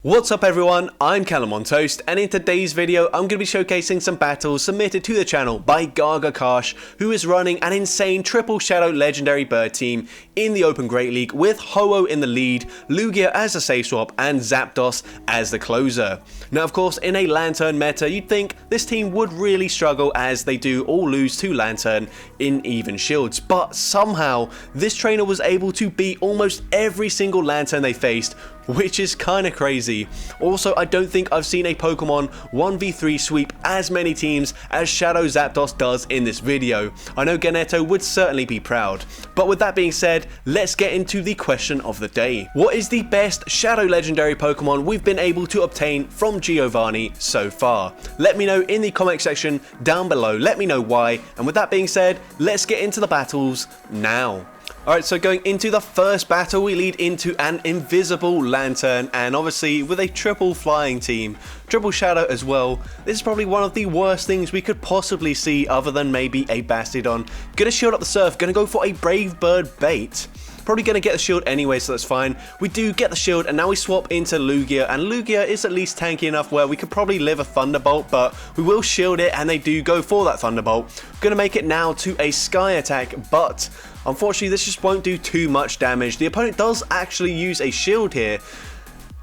What's up everyone, I'm CallumOnToast, and in today's video I'm going to be showcasing some battles submitted to the channel by gargaakarsh, who is running an insane triple shadow legendary bird team in the Open Great League with Ho-Oh in the lead, Lugia as a safe swap, and Zapdos as the closer. Now of course in a Lanturn meta you'd think this team would really struggle as they do all lose to Lanturn in even shields, but somehow this trainer was able to beat almost every single Lanturn they faced, which is kinda crazy. Also, I don't think I've seen a Pokemon 1v3 sweep as many teams as Shadow Zapdos does in this video. I know Ganetto would certainly be proud. But with that being said, let's get into the question of the day. What is the best Shadow Legendary Pokemon we've been able to obtain from Giovanni so far? Let me know in the comment section down below, let me know why, and with that being said, let's get into the battles now. Alright, so going into the first battle, we lead into an invisible Lanturn, and obviously with a triple flying team, triple shadow as well. This is probably one of the worst things we could possibly see other than maybe a Bastiodon. Gonna shield up the surf, gonna go for a Brave Bird bait. Probably going to get the shield anyway, so that's fine. We do get the shield, and now we swap into Lugia, and Lugia is at least tanky enough where we could probably live a Thunderbolt, but we will shield it, and they do go for that Thunderbolt. Going to make it now to a Sky Attack, but unfortunately this just won't do too much damage. The opponent does actually use a shield here,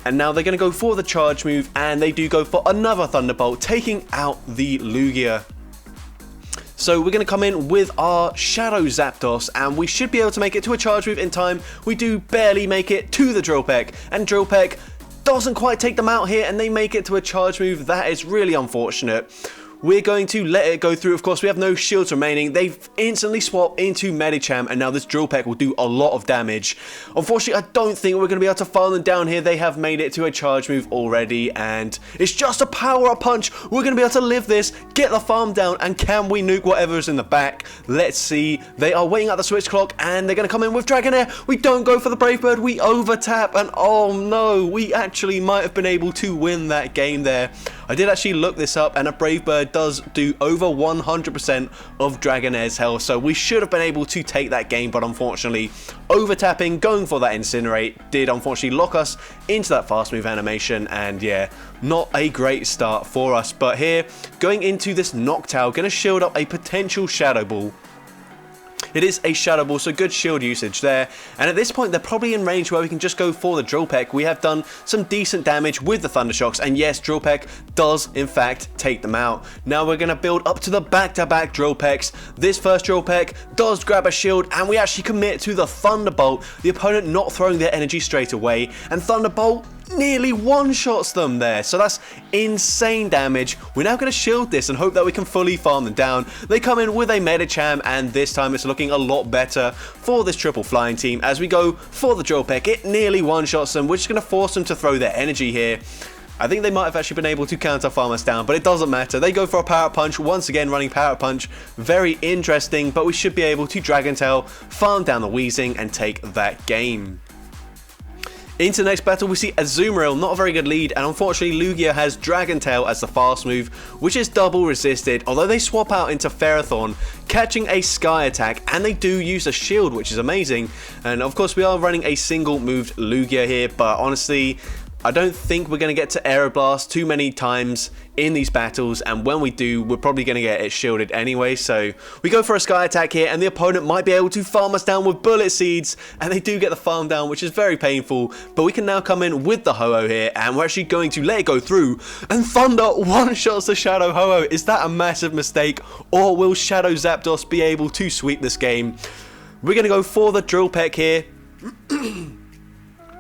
and now they're going to go for the charge move, and they do go for another Thunderbolt, taking out the Lugia. So we're going to come in with our Shadow Zapdos, and we should be able to make it to a charge move in time. We do barely make it to the Drill Peck, and Drill Peck doesn't quite take them out here, and they make it to a charge move. That is really unfortunate. We're going to let it go through. Of course, we have no shields remaining. They've instantly swapped into Medicham, and now this Drill Peck will do a lot of damage. Unfortunately, I don't think we're going to be able to farm them down here. They have made it to a charge move already, and it's just a power-up punch. We're going to be able to live this, get the farm down, and can we nuke whatever's in the back? Let's see. They are waiting at the switch clock, and they're going to come in with Dragonair. We don't go for the Brave Bird. We over-tap, and oh no, we actually might have been able to win that game there. I did actually look this up, and a Brave Bird does do over 100% of Dragonair's health, so we should have been able to take that game, but unfortunately over-tapping, going for that Incinerate, did unfortunately lock us into that fast move animation, and yeah, not a great start for us. But here, going into this Noctowl, going to shield up a potential Shadow Ball. It is a Shadow Ball, so good shield usage there. And at this point, they're probably in range where we can just go for the Drill Peck. We have done some decent damage with the Thunder Shocks, and yes, Drill Peck does in fact take them out. Now we're going to build up to the back-to-back Drill Pecks. This first Drill Peck does grab a shield, and we actually commit to the Thunderbolt. The opponent not throwing their energy straight away, and Thunderbolt nearly one-shots them there, so that's insane damage. We're now going to shield this and hope that we can fully farm them down. They come in with a Medicham, and this time it's looking a lot better for this triple flying team. As we go for the Drill Peck, it nearly one-shots them. We're just going to force them to throw their energy here. I think they might have actually been able to counter farm us down, but it doesn't matter. They go for a Power Punch, once again running Power Punch. Very interesting, but we should be able to Dragon Tail, farm down the Weezing, and take that game. Into the next battle, we see Azumarill, not a very good lead, and unfortunately Lugia has Dragon Tail as the fast move, which is double resisted, although they swap out into Ferrothorn, catching a Sky Attack, and they do use a shield, which is amazing. And of course we are running a single moved Lugia here, but honestly, I don't think we're going to get to Aeroblast too many times in these battles, and when we do, we're probably going to get it shielded anyway. So we go for a Sky Attack here, and the opponent might be able to farm us down with Bullet Seeds, and they do get the farm down, which is very painful. But we can now come in with the Ho-Oh here, and we're actually going to let it go through, and Thunder one-shots the Shadow Ho-Oh. Is that a massive mistake, or will Shadow Zapdos be able to sweep this game? We're going to go for the Drill Peck here.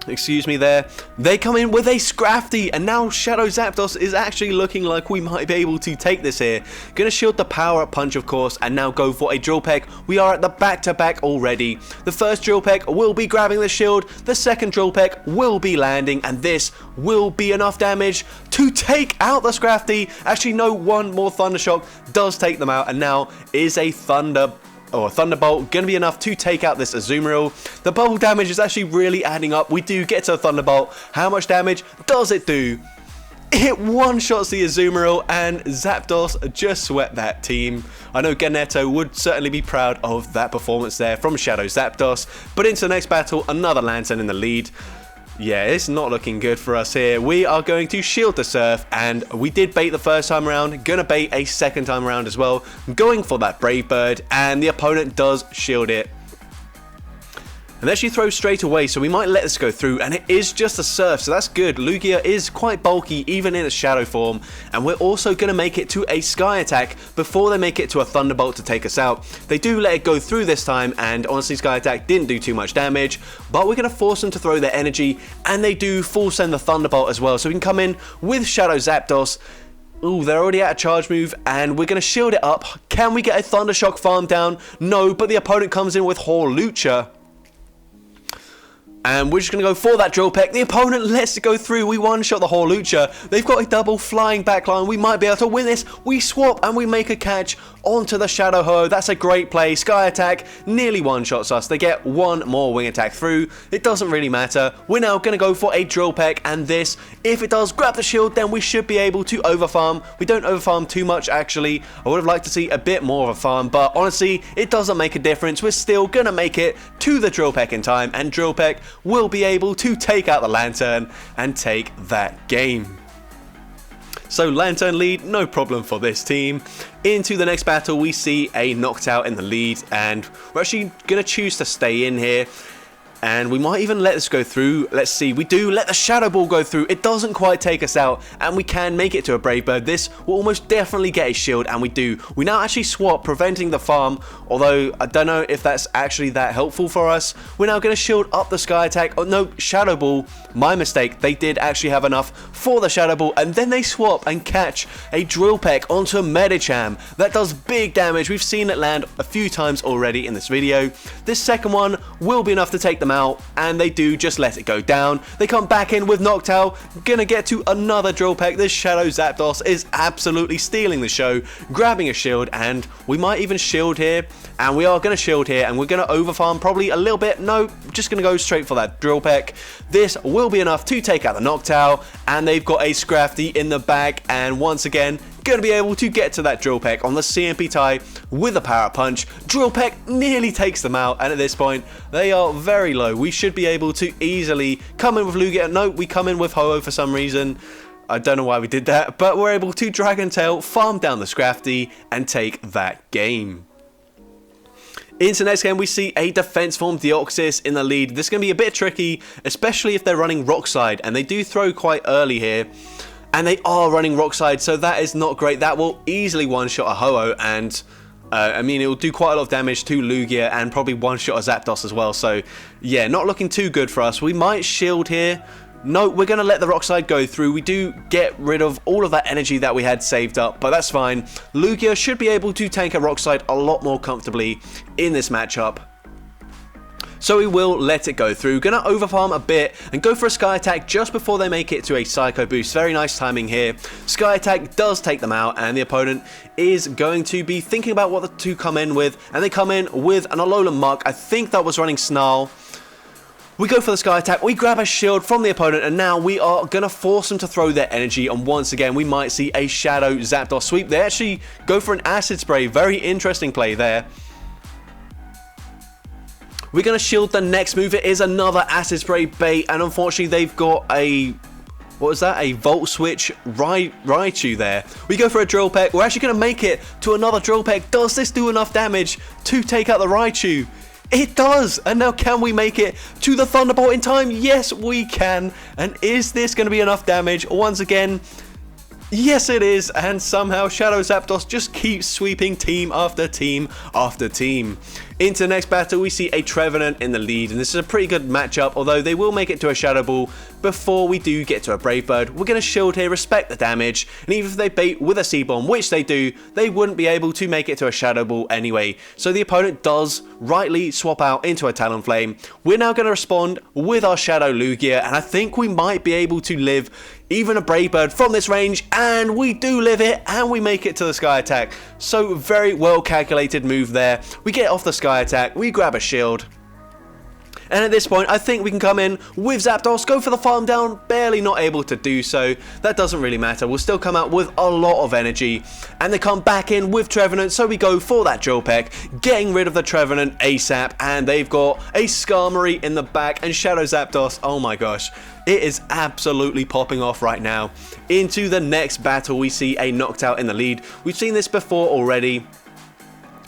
Excuse me there. They come in with a Scrafty, and now Shadow Zapdos is actually looking like we might be able to take this here. Gonna shield the Power Up Punch, of course, and now go for a Drill Peck. We are at the back-to-back already. The first Drill Peck will be grabbing the shield, the second Drill Peck will be landing, and this will be enough damage to take out the Scrafty. Actually, no, one more Thunder Shock does take them out, and now is a Thunderbolt going to be enough to take out this Azumarill. The bubble damage is actually really adding up. We do get to a Thunderbolt. How much damage does it do? It one-shots the Azumarill, and Zapdos just swept that team. I know Ganetto would certainly be proud of that performance there from Shadow Zapdos. But into the next battle, another Lanturn in the lead. Yeah, it's not looking good for us here. We are going to shield the Surf, and we did bait the first time around, gonna bait a second time around as well, going for that Brave Bird, and the opponent does shield it. And there she throws straight away, so we might let this go through, and it is just a Surf, so that's good. Lugia is quite bulky, even in its shadow form, and we're also going to make it to a Sky Attack before they make it to a Thunderbolt to take us out. They do let it go through this time, and honestly Sky Attack didn't do too much damage, but we're going to force them to throw their energy, and they do full send the Thunderbolt as well, so we can come in with Shadow Zapdos. Ooh, they're already at a charge move, and we're going to shield it up. Can we get a Thunder Shock farm down? No, but the opponent comes in with Lugia. And we're just going to go for that Drill Peck. The opponent lets it go through. We one-shot the Lugia. They've got a double flying backline. We might be able to win this. We swap and we make a catch onto the Shadow Ho. That's a great play. Sky Attack nearly one-shots us. They get one more Wing Attack through. It doesn't really matter. We're now going to go for a Drill Peck. And this, if it does grab the shield, then we should be able to overfarm. We don't overfarm too much, actually. I would have liked to see a bit more of a farm. But honestly, it doesn't make a difference. We're still going to make it to the Drill Peck in time. And Drill Peck will be able to take out the Lanturn and take that game. So Lanturn lead, no problem for this team. Into the next battle, we see a Noctowl in the lead, and we're actually going to choose to stay in here. And we might even let this go through. Let's see. We do let the Shadow Ball go through. It doesn't quite take us out, and we can make it to a Brave Bird. This will almost definitely get a shield, and we do. We now actually swap, preventing the farm, although I don't know if that's actually that helpful for us. We're now going to shield up the Sky Attack. Oh, no, Shadow Ball. My mistake. They did actually have enough for the Shadow Ball, and then they swap and catch a Drill Peck onto a Medicham. That does big damage. We've seen it land a few times already in this video. This second one will be enough to take them out, and they do just let it go down. They come back in with Noctowl, gonna get to another Drill Peck. This Shadow Zapdos is absolutely stealing the show, grabbing a shield, and we might even shield here, and we are gonna shield here, and we're gonna overfarm probably a little bit. No, just gonna go straight for that Drill Peck. This will be enough to take out the Noctowl, and they've got a Scrafty in the bag, and once again, going to be able to get to that Drill Peck on the CMP tie with a Power Punch. Drill Peck nearly takes them out, and at this point, they are very low. We should be able to easily come in with Lugia. No, we come in with Ho-Oh for some reason. I don't know why we did that, but we're able to Dragon Tail, farm down the Scrafty, and take that game. Into the next game, we see a Defense Form Deoxys in the lead. This is going to be a bit tricky, especially if they're running Rock Slide, and they do throw quite early here. And they are running Rock Slide, so that is not great. That will easily one-shot a Ho-Oh, and I mean, it will do quite a lot of damage to Lugia and probably one-shot a Zapdos as well. So, yeah, not looking too good for us. We might shield here. No, we're going to let the Rock Slide go through. We do get rid of all of that energy that we had saved up, but that's fine. Lugia should be able to tank a Rock Slide a lot more comfortably in this matchup. So we will let it go through. Gonna overfarm a bit and go for a Sky Attack just before they make it to a Psycho Boost. Very nice timing here. Sky Attack does take them out, and the opponent is going to be thinking about what to come in with, and they come in with an Alolan Muck. I think that was running Snarl. We go for the Sky Attack, we grab a shield from the opponent, and now we are going to force them to throw their energy, and once again we might see a Shadow Zapdos sweep. They actually go for an Acid Spray. Very interesting play there. We're going to shield the next move. It is another Acid Spray bait, and unfortunately they've got a... what was that? A Volt Switch Raichu there. We go for a Drill Peck. We're actually going to make it to another Drill Peck. Does this do enough damage to take out the Raichu? It does! And now can we make it to the Thunderbolt in time? Yes, we can. And is this going to be enough damage? Once again... yes, it is, and somehow Shadow Zapdos just keeps sweeping team after team after team. Into the next battle, we see a Trevenant in the lead, and this is a pretty good matchup, although they will make it to a Shadow Ball before we do get to a Brave Bird. We're going to shield here, respect the damage, and even if they bait with a C-Bomb, which they do, they wouldn't be able to make it to a Shadow Ball anyway. So the opponent does rightly swap out into a Talonflame. We're now going to respond with our Shadow Lugia, and I think we might be able to live even a Brave Bird from this range, and we do live it, and we make it to the Sky Attack. So very well calculated move there. We get off the Sky Attack, we grab a shield, And at this point, I think we can come in with Zapdos, go for the farm down, barely not able to do so. That doesn't really matter. We'll still come out with a lot of energy. And they come back in with Trevenant, so we go for that Drill Peck, getting rid of the Trevenant ASAP. And they've got a Skarmory in the back and Shadow Zapdos. Oh my gosh. It is absolutely popping off right now. Into the next battle, we see a Noctowl in the lead. We've seen this before already.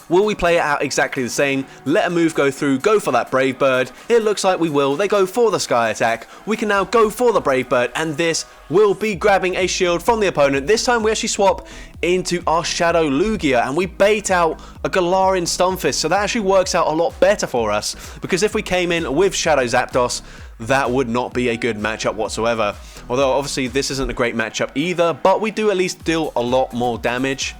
Will we play it out exactly the same? Let a move go through, go for that Brave Bird. It looks like we will. They go for the Sky Attack. We can now go for the Brave Bird, and this will be grabbing a shield from the opponent. This time we actually swap into our Shadow Lugia, and we bait out a Galarian Stunfisk, so that actually works out a lot better for us, because if we came in with Shadow Zapdos, that would not be a good matchup whatsoever. Although obviously this isn't a great matchup either, but we do at least deal a lot more damage.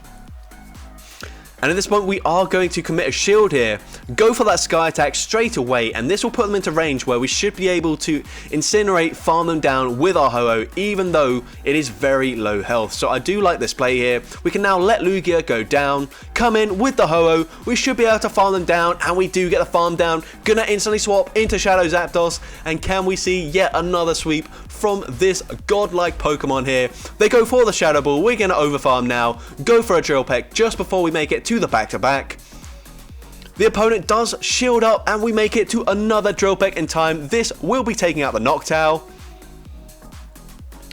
And at this point, we are going to commit a shield here, go for that Sky Attack straight away, and this will put them into range where we should be able to incinerate, farm them down with our Ho-Oh, even though it is very low health. So I do like this play here. We can now let Lugia go down, come in with the Ho-Oh, we should be able to farm them down, and we do get the farm down. Gonna instantly swap into Shadow Zapdos, and can we see yet another sweep from this godlike Pokemon here? They go for the Shadow Ball, we're gonna overfarm now, go for a Drill Peck just before we make it to the back-to-back. The opponent does shield up and we make it to another Drill Peck in time. This will be taking out the Noctowl.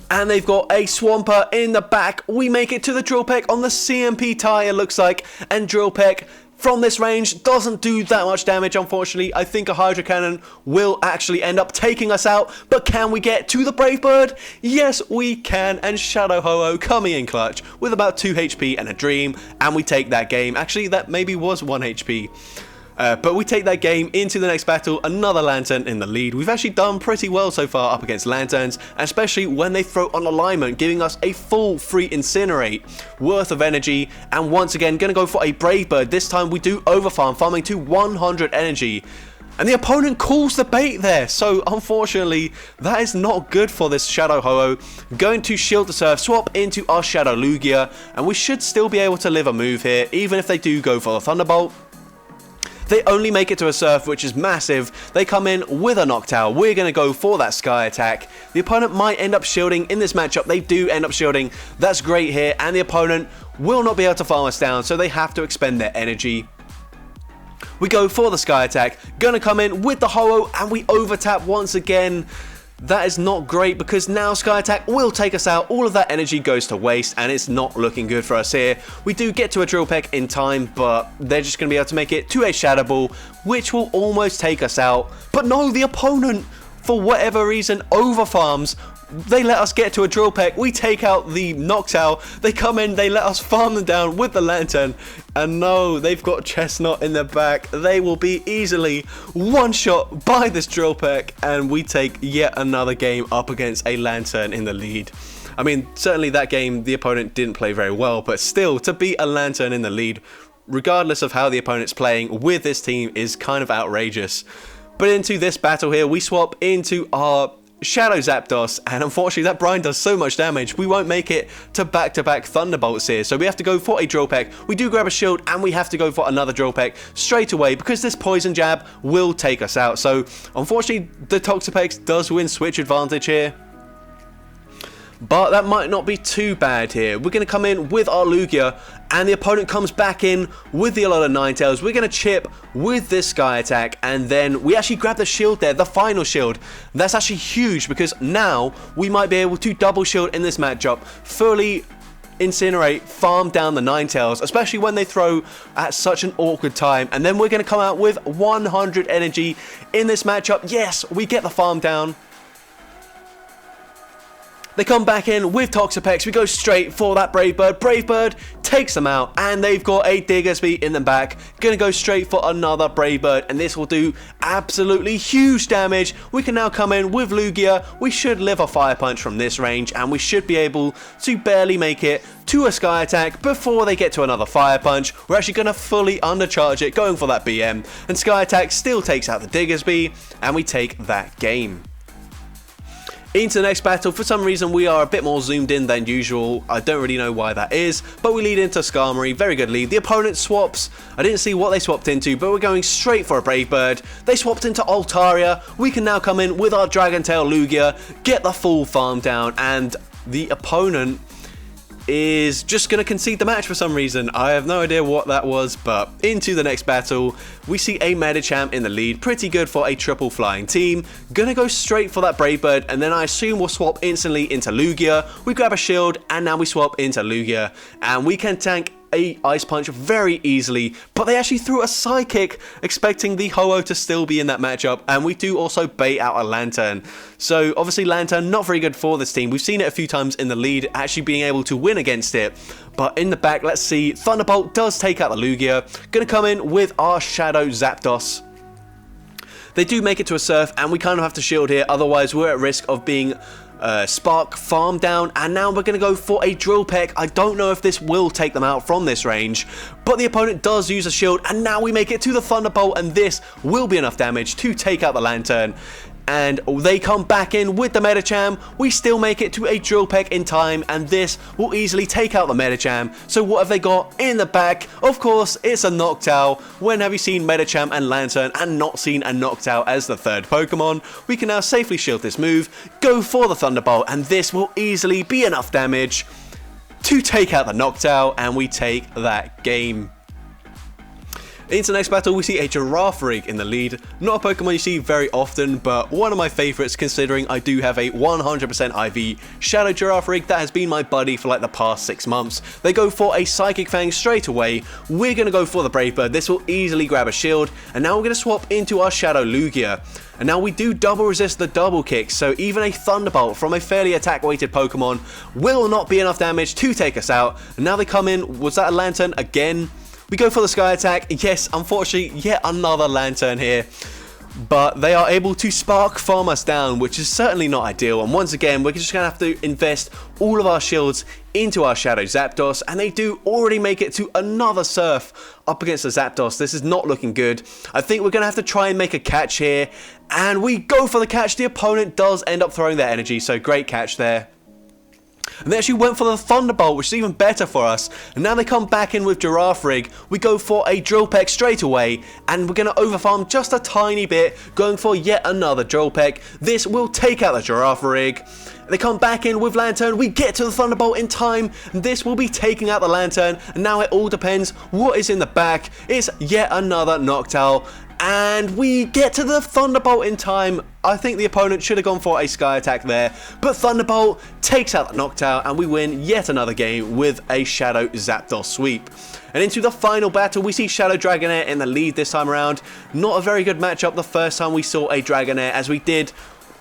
And they've got a Swampert in the back. We make it to the Drill Peck on the CMP tie, it looks like. And Drill Peck from this range doesn't do that much damage, unfortunately. I think a Hydro Cannon will actually end up taking us out. But can we get to the Brave Bird? Yes, we can. And Shadow Ho-Oh coming in clutch with about 2 HP and a Dream. And we take that game. Actually, that maybe was 1 HP. But we take that game into the next battle, another Lanturn in the lead. We've actually done pretty well so far up against Lanturns, especially when they throw on alignment, giving us a full free Incinerate worth of energy. And once again, going to go for a Brave Bird. This time we do overfarm, farming to 100 energy. And the opponent calls the bait there, so unfortunately that is not good for this Shadow Ho-Oh. Going to Shield the Surf, swap into our Shadow Lugia, and we should still be able to live a move here, even if they do go for the Thunderbolt. They only make it to a Surf, which is massive. They come in with a Noctowl. We're going to go for that Sky Attack. The opponent might end up shielding in this matchup. They do end up shielding. That's great here. And the opponent will not be able to farm us down, so they have to expend their energy. We go for the Sky Attack. Gonna come in with the Ho-Oh, and we overtap once again. That is not great because now Sky Attack will take us out. All of that energy goes to waste and it's not looking good for us here. We do get to a Drill Peck in time, but they're just going to be able to make it to a Shadow Ball, which will almost take us out. But no, the opponent, for whatever reason, overfarms. They let us get to a Drill Peck, we take out the Noctowl, they come in, they let us farm them down with the Lanturn, and no, they've got Chestnut in the back. They will be easily one-shot by this Drill Peck, and we take yet another game up against a Lanturn in the lead. I mean, certainly that game, the opponent didn't play very well, but still, to beat a Lanturn in the lead, regardless of how the opponent's playing with this team, is kind of outrageous. But into this battle here, we swap into our Shadow Zapdos, and unfortunately that Brine does so much damage, we won't make it to back-to-back Thunderbolts here, so we have to go for a Drill Peck. We do grab a shield, and we have to go for another Drill Peck straight away, because this Poison Jab will take us out. So, unfortunately, the Toxapex does win switch advantage here. But that might not be too bad here. We're going to come in with our Lugia, and the opponent comes back in with the Alola Ninetales. We're going to chip with this Sky Attack, and then we actually grab the shield there, the final shield. That's actually huge, because now we might be able to double shield in this matchup, fully incinerate, farm down the Ninetales, especially when they throw at such an awkward time. And then we're going to come out with 100 energy in this matchup. Yes, we get the farm down. They come back in with Toxapex. We go straight for that Brave Bird. Brave Bird takes them out, and they've got a Diggersby in the back. Gonna go straight for another Brave Bird, and this will do absolutely huge damage. We can now come in with Lugia. We should live a Fire Punch from this range, and we should be able to barely make it to a Sky Attack before they get to another Fire Punch. We're actually gonna fully undercharge it, going for that BM, and Sky Attack still takes out the Diggersby, and we take that game. Into the next battle. For some reason we are a bit more zoomed in than usual. I don't really know why that is, but we lead into Skarmory. Very good lead. The opponent swaps. I didn't see what they swapped into, but we're going straight for a Brave Bird. They swapped into Altaria. We can now come in with our Dragon Tail Lugia, get the full farm down, and the opponent is just going to concede the match for some reason. I have no idea what that was, but into the next battle, we see a Medicham in the lead. Pretty good for a triple flying team. Gonna go straight for that Brave Bird, and then I assume we'll swap instantly into Lugia. We grab a shield, and now we swap into Lugia, and we can tank a Ice Punch very easily, but they actually threw a Psychic, expecting the Ho-Oh to still be in that matchup, and we do also bait out a Lanturn. So obviously Lanturn not very good for this team. We've seen it a few times in the lead, actually being able to win against it. But in the back, let's see, Thunderbolt does take out the Lugia. Gonna come in with our Shadow Zapdos. They do make it to a Surf, and we kind of have to shield here, otherwise we're at risk of being Spark farm down, and now we're going to go for a Drill Peck. I don't know if this will take them out from this range, but the opponent does use a shield, and now we make it to the Thunderbolt, and this will be enough damage to take out the Lanturn. And they come back in with the Medicham. We still make it to a Drill Peck in time, and this will easily take out the Medicham. So what have they got in the back? Of course, it's a Noctowl. When have you seen Medicham and Lanturn and not seen a Noctowl as the third Pokemon? We can now safely shield this move, go for the Thunderbolt, and this will easily be enough damage to take out the Noctowl, and we take that game. Into the next battle, we see a Girafarig in the lead. Not a Pokemon you see very often, but one of my favourites, considering I do have a 100% IV Shadow Girafarig that has been my buddy for like the past 6 months. They go for a Psychic Fang straight away. We're going to go for the Brave Bird. This will easily grab a shield, and now we're going to swap into our Shadow Lugia. And now we do double resist the double kick, so even a Thunderbolt from a fairly attack weighted Pokemon will not be enough damage to take us out. And now they come in, was that a Lanturn again? We go for the Sky Attack. Yes, unfortunately, yet another Lanturn here. But they are able to Spark farm us down, which is certainly not ideal. And once again, we're just going to have to invest all of our shields into our Shadow Zapdos. And they do already make it to another Surf up against the Zapdos. This is not looking good. I think we're going to have to try and make a catch here. And we go for the catch. The opponent does end up throwing their energy, so great catch there. And they actually went for the Thunderbolt, which is even better for us. And now they come back in with Girafarig. We go for a Drill Peck straight away, and we're going to overfarm just a tiny bit, going for yet another Drill Peck. This will take out the Girafarig. They come back in with Lanturn. We get to the Thunderbolt in time, and this will be taking out the Lanturn. And now it all depends what is in the back. It's yet another Noctowl. And we get to the Thunderbolt in time. I think the opponent should have gone for a Sky Attack there, but Thunderbolt takes out the Noctowl, and we win yet another game with a Shadow Zapdos sweep. And into the final battle, we see Shadow Dragonair in the lead this time around. Not a very good matchup the first time we saw a Dragonair, as we did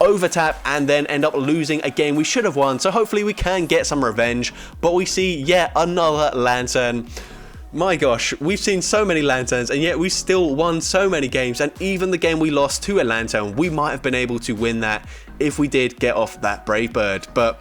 overtap and then end up losing a game we should have won. So hopefully we can get some revenge, but we see yet another Lanturn. My gosh, we've seen so many Lanturns, and yet we still won so many games, and even the game we lost to a Lanturn, we might have been able to win that if we did get off that Brave Bird. But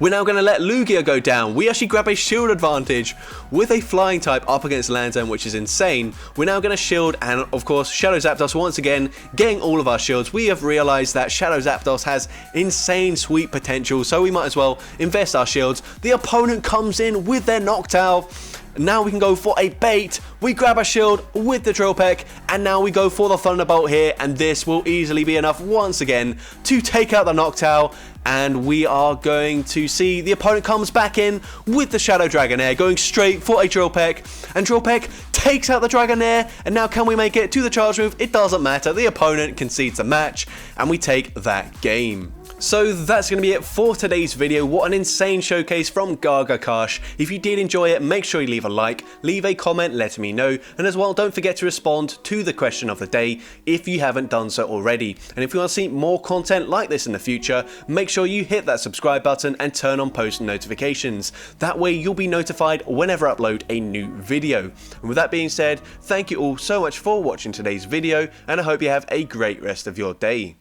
we're now going to let Lugia go down. We actually grab a shield advantage with a flying type up against Lanturn, which is insane. We're now going to shield, and of course Shadow Zapdos once again getting all of our shields. We have realized that Shadow Zapdos has insane sweep potential, so we might as well invest our shields. The opponent comes in with their Noctowl. Now we can go for a bait. We grab a shield with the Drill Peck, and now we go for the Thunderbolt here, and this will easily be enough once again to take out the Noctowl. And we are going to see the opponent comes back in with the Shadow Dragonair, going straight for a Drill Peck, and Drill Peck takes out the Dragonair. And now can we make it to the charge move? It doesn't matter. The opponent concedes the match, and we take that game. So that's going to be it for today's video. What an insane showcase from gargaakarsh. If you did enjoy it, make sure you leave a like, leave a comment letting me know, and as well, don't forget to respond to the question of the day if you haven't done so already. And if you want to see more content like this in the future, make sure you hit that subscribe button and turn on post notifications. That way you'll be notified whenever I upload a new video. And with that being said, thank you all so much for watching today's video, and I hope you have a great rest of your day.